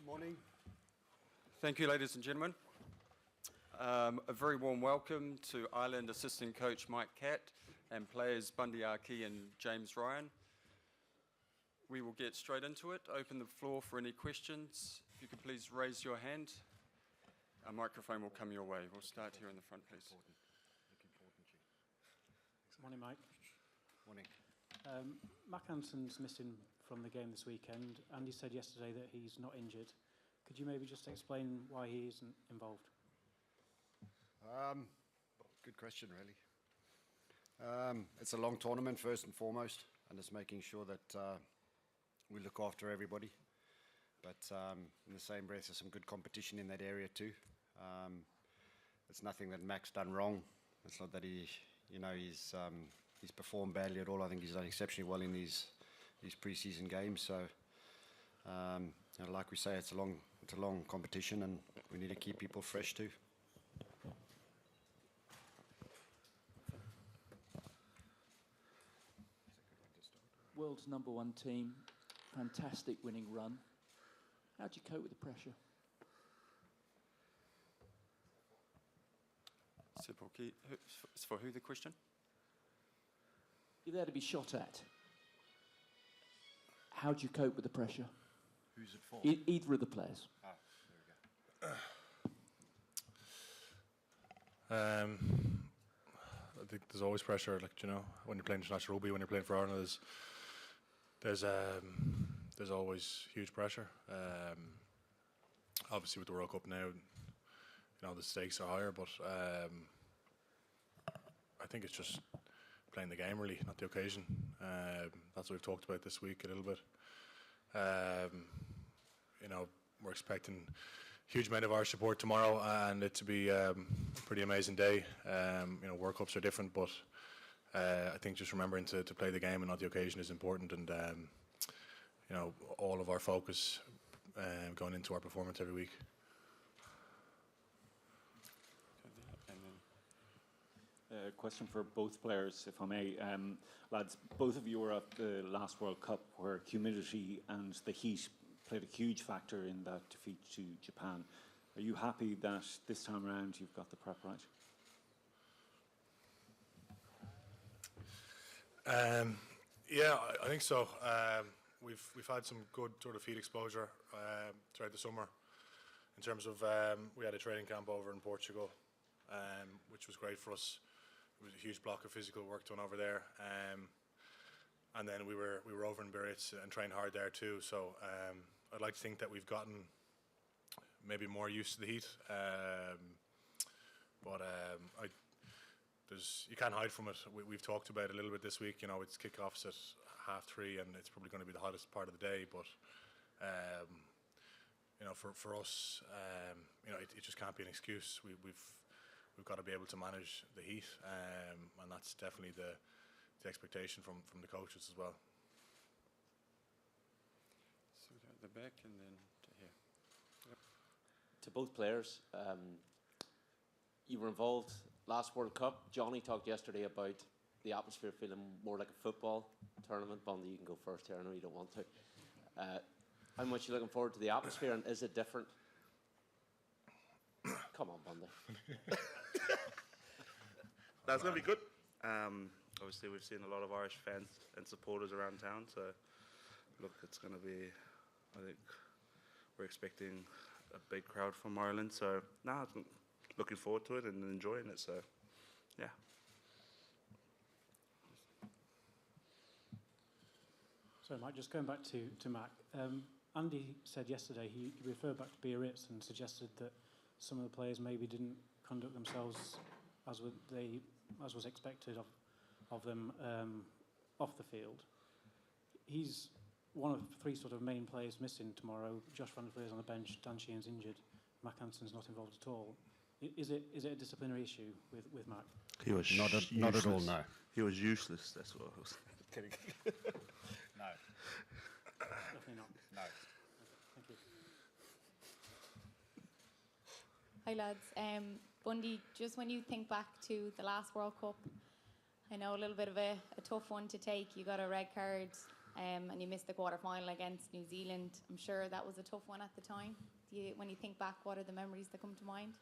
Morning. Thank you, ladies and gentlemen. A very warm welcome to Ireland assistant coach Mike Catt and players Bundy Arkey and James Ryan. We will get straight into it. Open the floor for any questions. If you could please raise your hand. A microphone will come your way. We'll start here in the front, please. Morning, Mike. Morning. Mac Hanson's missing from the game this weekend. Andy said yesterday that he's not injured. Could you maybe just explain why he isn't involved? Good question, really. It's a long tournament, first and foremost, and it's making sure that we look after everybody. But in the same breath, there's some good competition in that area too. It's nothing that Mac's done wrong. It's not that he's performed badly at all. I think he's done exceptionally well in these pre-season games. So, like we say, it's a long competition, and we need to keep people fresh too. World's #1 team, fantastic winning run. How do you cope with the pressure? For who the question? You're there to be shot at. How do you cope with the pressure? Who's it for? Either of the players. There we go. I think there's always pressure, when you're playing international rugby, when you're playing for Ireland, there's always huge pressure. Obviously, with the World Cup now, the stakes are higher, but I think it's just playing the game, really, not the occasion. That's what we've talked about this week a little bit. We're expecting a huge amount of our support tomorrow, and it to be a pretty amazing day. World Cups are different, but I think just remembering to play the game and not the occasion is important, and all of our focus going into our performance every week. Question for both players, if I may. Lads, both of you were at the last World Cup where humidity and the heat played a huge factor in that defeat to Japan. Are you happy that this time around you've got the prep right? Yeah, I think so. We've had some good sort of field exposure throughout the summer. In terms of, we had a training camp over in Portugal, which was great for us. It was a huge block of physical work done over there, and then we were over in Biarritz and trained hard there too. So I'd like to think that we've gotten maybe more used to the heat, but you can't hide from it. We've talked about it a little bit this week. It's kickoffs at 3:30, and it's probably going to be the hottest part of the day. But for us, it just can't be an excuse. We've got to be able to manage the heat, and that's definitely the expectation from the coaches as well. So at the back and then to here. Yep. To both players, you were involved last World Cup. Johnny talked yesterday about the atmosphere feeling more like a football tournament. Bundy, you can go first here. I know you don't want to. How much are you looking forward to the atmosphere, and is it different? Come on, Bundy. That's going to be good. Obviously, we've seen a lot of Irish fans and supporters around town. So, look, it's going to be, I think, we're expecting a big crowd from Ireland. So, looking forward to it and enjoying it. So, yeah. So, Mike, just going back to Mac. Andy said yesterday he referred back to Biarritz and suggested that some of the players maybe didn't conduct themselves as was expected of them off the field. He's one of 3 sort of main players missing tomorrow. Josh van der Vleer's on the bench, Dan Sheehan's injured, Mac Hanson's not involved at all. Is it a disciplinary issue with Mac? He was not at all, no. He was useless, that's what I was kidding. No. Definitely not. No. Thank you. Hi lads. Bundy, just when you think back to the last World Cup, I know a little bit of a tough one to take. You got a red card and you missed the quarter-final against New Zealand. I'm sure that was a tough one at the time. When you think back, what are the memories that come to mind?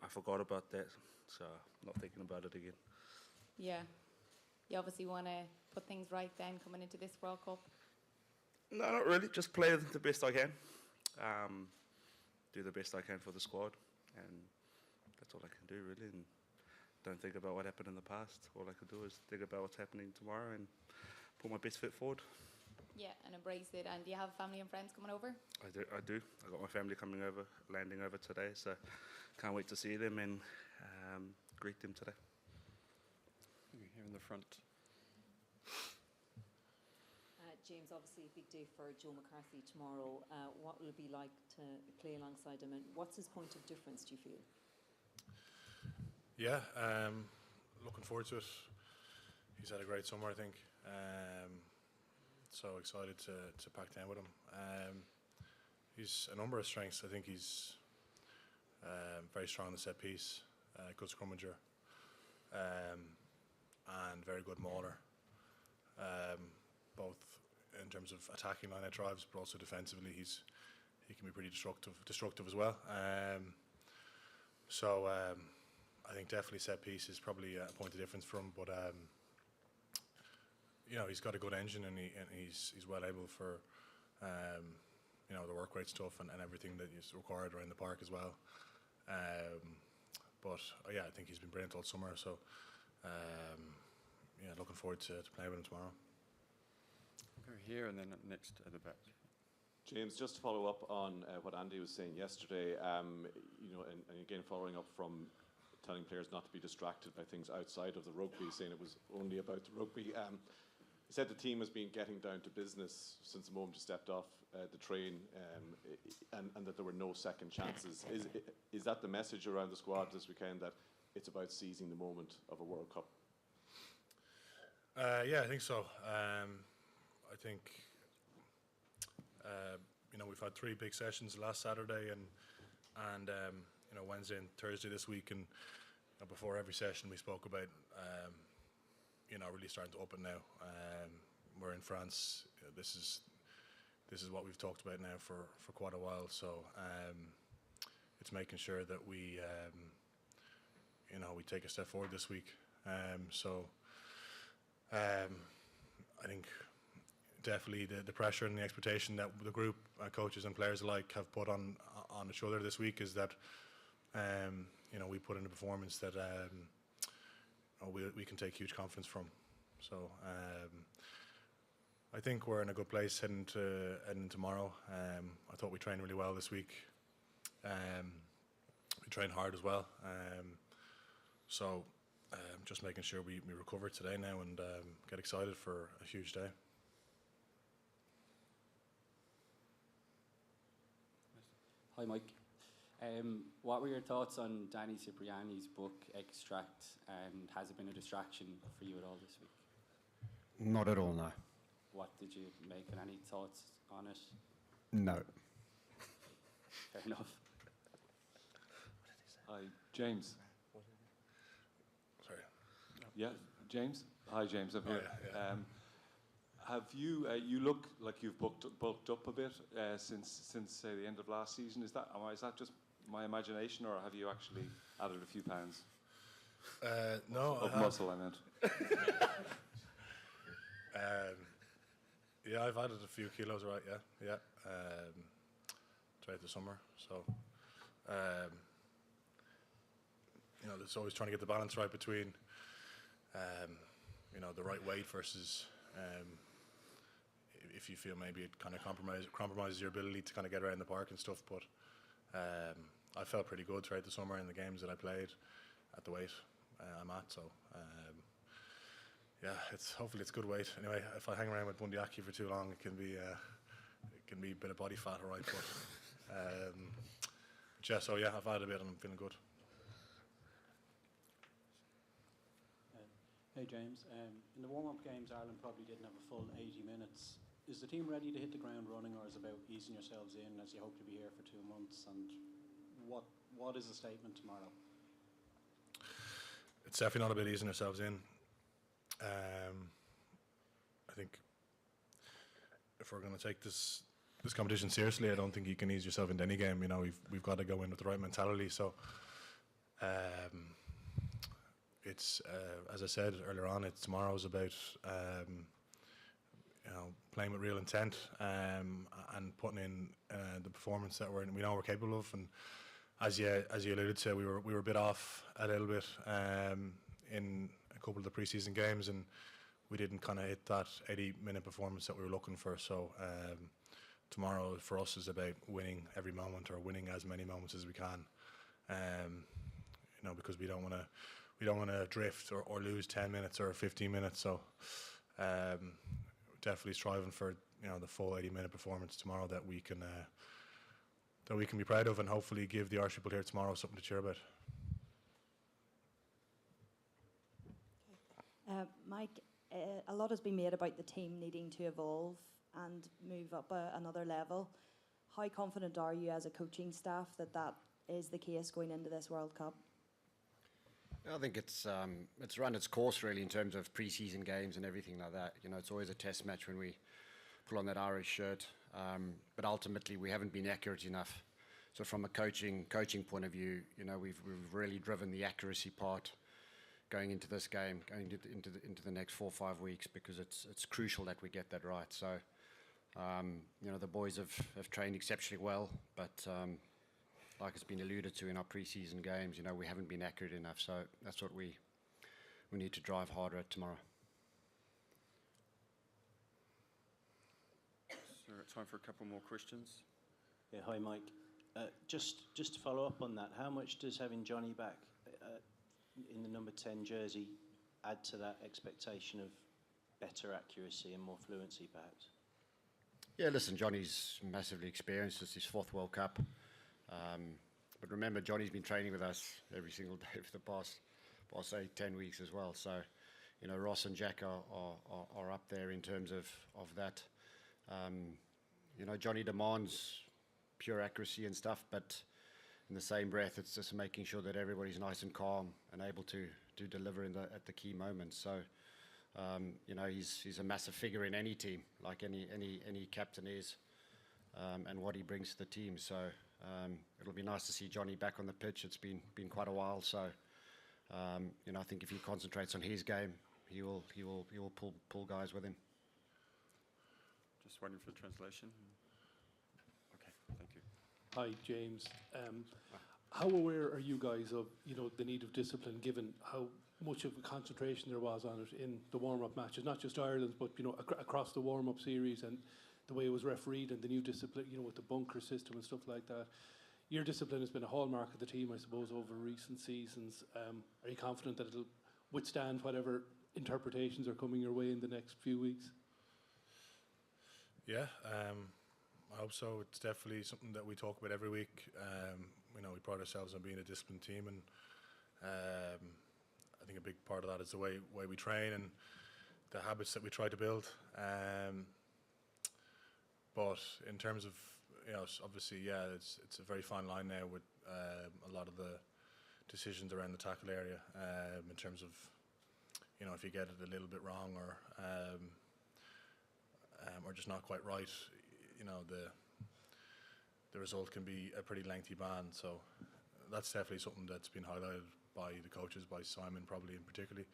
I forgot about that, so I'm not thinking about it again. Yeah. You obviously want to put things right then coming into this World Cup. No, not really. Just play the best I can. Do the best I can for the squad, and that's all I can do really. And don't think about what happened in the past. All I can do is think about what's happening tomorrow and put my best foot forward. Yeah, and embrace it. And do you have family and friends coming over? I do. I got my family coming over, landing over today, so can't wait to see them and greet them today. Here in the front. James, obviously a big day for Joe McCarthy tomorrow. What will it be like to play alongside him, and what's his point of difference, do you feel? Yeah, looking forward to it. He's had a great summer, I think. So excited to pack down with him. He's a number of strengths. I think he's very strong in the set piece, good scrummager, and very good mauler. Both in terms of attacking line-out drives, but also defensively, he can be pretty destructive as well. So I think definitely set piece is probably a point of difference for him, but you know, he's got a good engine, and he's well able for you know, the work rate stuff and everything that is required around the park as well. But yeah, I think he's been brilliant all summer, so yeah, looking forward to playing with him tomorrow. Go here and then next at the back. James, just to follow up on what Andy was saying yesterday, you know, and again following up from telling players not to be distracted by things outside of the rugby, saying it was only about the rugby. He said the team has been getting down to business since the moment you stepped off the train, and that there were no second chances. Is that the message around the squad this weekend, that it's about seizing the moment of a World Cup? Yeah, I think so. I think you know, we've had 3 big sessions last Saturday and you know, Wednesday and Thursday this week, and before every session we spoke about you know, really starting to open now. We're in France. This is what we've talked about now for quite a while. So it's making sure that we you know, we take a step forward this week. So I think definitely the pressure and the expectation that the group, coaches and players alike, have put on each other this week is that you know, we put in a performance that we can take huge confidence from. So I think we're in a good place heading tomorrow. I thought we trained really well this week. We trained hard as well. So just making sure we recover today now and get excited for a huge day. Hi, Mike. What were your thoughts on Danny Cipriani's book, Extract, and has it been a distraction for you at all this week? Not at all, no. What did you make, and any thoughts on it? No. Fair enough. Hi, James. Sorry. Yeah, James. Hi, James. I'm here. Yeah. Have you? You look like you've bulked up a bit since the end of last season. Is that just my imagination, or have you actually added a few pounds? No, of muscle, I meant. Yeah, I've added a few kilos, right? Yeah. Throughout the summer, so you know, there's always trying to get the balance right between you know, the right weight versus if you feel maybe it kind of compromises your ability to kind of get around the park and stuff. But I felt pretty good throughout the summer in the games that I played at the weight I'm at. So yeah, hopefully it's good weight. Anyway, if I hang around with Bundyaki for too long, it can be a bit of body fat, all right. But yeah, so yeah, I've had a bit and I'm feeling good. Hey James, in the warm-up games Ireland probably didn't have a full 80 minutes. Is the team ready to hit the ground running, or is it about easing yourselves in as you hope to be here for 2 months? And what is the statement tomorrow? It's definitely not about easing ourselves in. I think if we're going to take this competition seriously, I don't think you can ease yourself into any game. You know, we've got to go in with the right mentality. So, it's as I said earlier on, tomorrow's about you know, playing with real intent and putting in the performance that we know we're capable of. And as you alluded to, we were a bit off a little bit in a couple of the preseason games, and we didn't kind of hit that 80-minute performance that we were looking for. So tomorrow for us is about winning every moment, or winning as many moments as we can. You know, because we don't want to drift or lose 10 minutes or 15 minutes. So definitely striving for, you know, the full 80-minute performance tomorrow that we can be proud of, and hopefully give the Irish people here tomorrow something to cheer about. Mike, a lot has been made about the team needing to evolve and move up another level. How confident are you as a coaching staff that that is the case going into this World Cup? I think it's run its course really in terms of pre-season games and everything like that. You know, it's always a test match when we put on that Irish shirt, but ultimately we haven't been accurate enough. So from a coaching point of view, you know, we've really driven the accuracy part going into this game, going into the next 4 or 5 weeks, because it's crucial that we get that right. So you know, the boys have trained exceptionally well, but like it's been alluded to in our pre-season games, you know, we haven't been accurate enough. So that's what we need to drive harder at tomorrow. So time for a couple more questions. Yeah, hi Mike. Just to follow up on that, how much does having Johnny back in the number 10 jersey add to that expectation of better accuracy and more fluency, perhaps? Yeah, listen, Johnny's massively experienced. It's his 4th World Cup. But remember, Johnny's been training with us every single day for the past 8-10 weeks as well. So, you know, Ross and Jack are up there in terms of that. You know, Johnny demands pure accuracy and stuff, but in the same breath, it's just making sure that everybody's nice and calm and able to deliver at the key moments. So, you know, he's a massive figure in any team, like any captain is, and what he brings to the team. So it'll be nice to see Johnny back on the pitch. It's been quite a while. So, you know, I think if he concentrates on his game, he will pull guys with him. Just waiting for translation. Okay, thank you. Hi, James. How aware are you guys of, you know, the need of discipline, given how much of a concentration there was on it in the warm-up matches, not just Ireland's, but, you know, across the warm-up series, and the way it was refereed and the new discipline, you know, with the bunker system and stuff like that? Your discipline has been a hallmark of the team, I suppose, over recent seasons. Are you confident that it'll withstand whatever interpretations are coming your way in the next few weeks? Yeah, I hope so. It's definitely something that we talk about every week. You know, we pride ourselves on being a disciplined team, and I think a big part of that is the way we train and the habits that we try to build. But in terms of, you know, obviously, yeah, it's a very fine line now with a lot of the decisions around the tackle area, in terms of, you know, if you get it a little bit wrong or just not quite right, you know, the result can be a pretty lengthy ban. So that's definitely something that's been highlighted by the coaches, by Simon probably in particularly.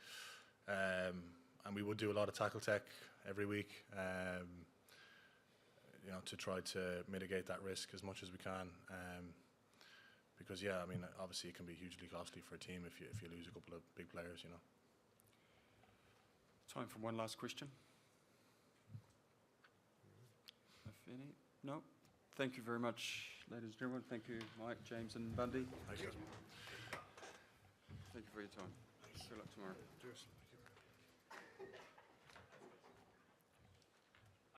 And we would do a lot of tackle tech every week, you know, to try to mitigate that risk as much as we can. Because, yeah, I mean, obviously it can be hugely costly for a team if you lose a couple of big players, you know. Time for one last question. If any? No? Thank you very much, ladies and gentlemen. Thank you, Mike, James and Bundy. Thank you. Thank you for your time. Good luck tomorrow. Cheers.